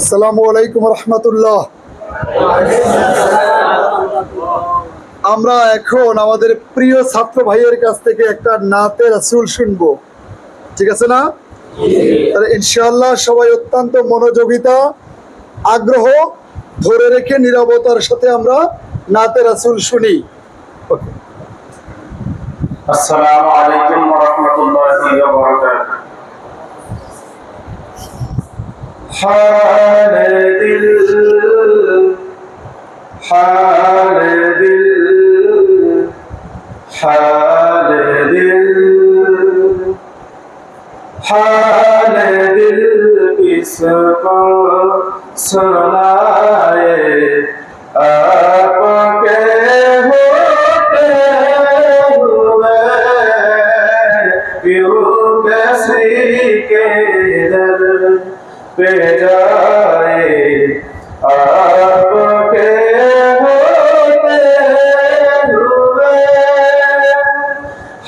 আসসালামু আলাইকুম রহমতুল্লাহ। আমরা এখন আমাদের প্রিয় ছাত্র ভাইয়ের কাছ থেকে একটা নাতে রাসূল শুনবো, ঠিক আছে না? তাহলে ইনশাআল্লাহ সবাই অত্যন্ত মনোযোগিতা আগ্রহ ধরে রেখে নীরবতার সাথে আমরা নাতে রাসূল শুনি। আসসালামু আলাইকুম ওয়া রাহমাতুল্লাহি ওয়া বারাকাতুহু। हाल दिल किसको सुनाए, आपके होते हुए क्यों किसी के दर पे जाए, आपके होते हुए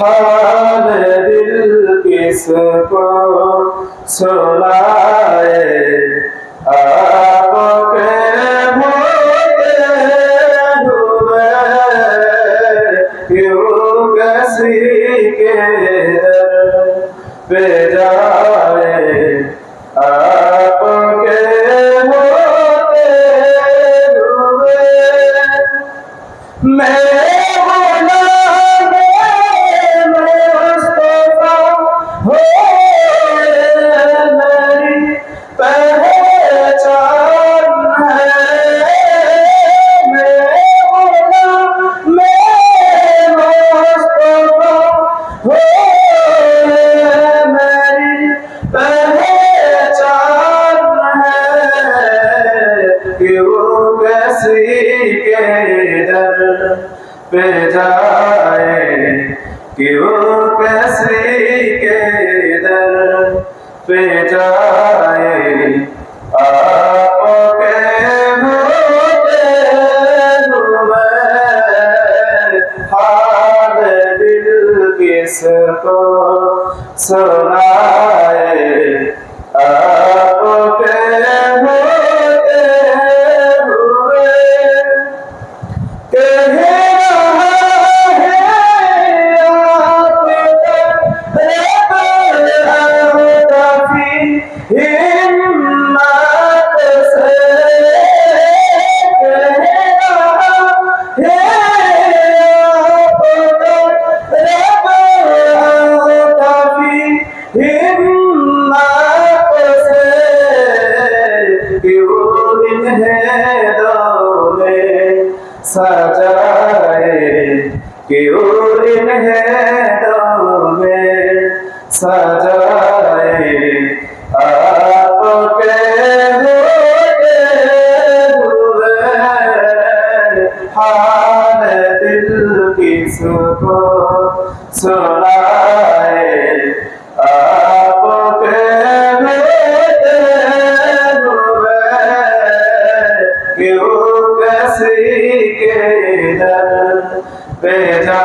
हाल दिल किसको सुनाए, आपके होते हुए क्यों किसी के दर पे जाए, आपके होते हुए मैं पे जाए, क्यों किसी के दर पे जाए, आपके होते हुए हाल दिल किसको सुनाए, आपके होते हुए सजाए, क्यों इन्हें दो में सजाए, आपके होते हुए हाल दिल किसको सुनाए, आपके होते हुए क्यों किसी के दर पे जा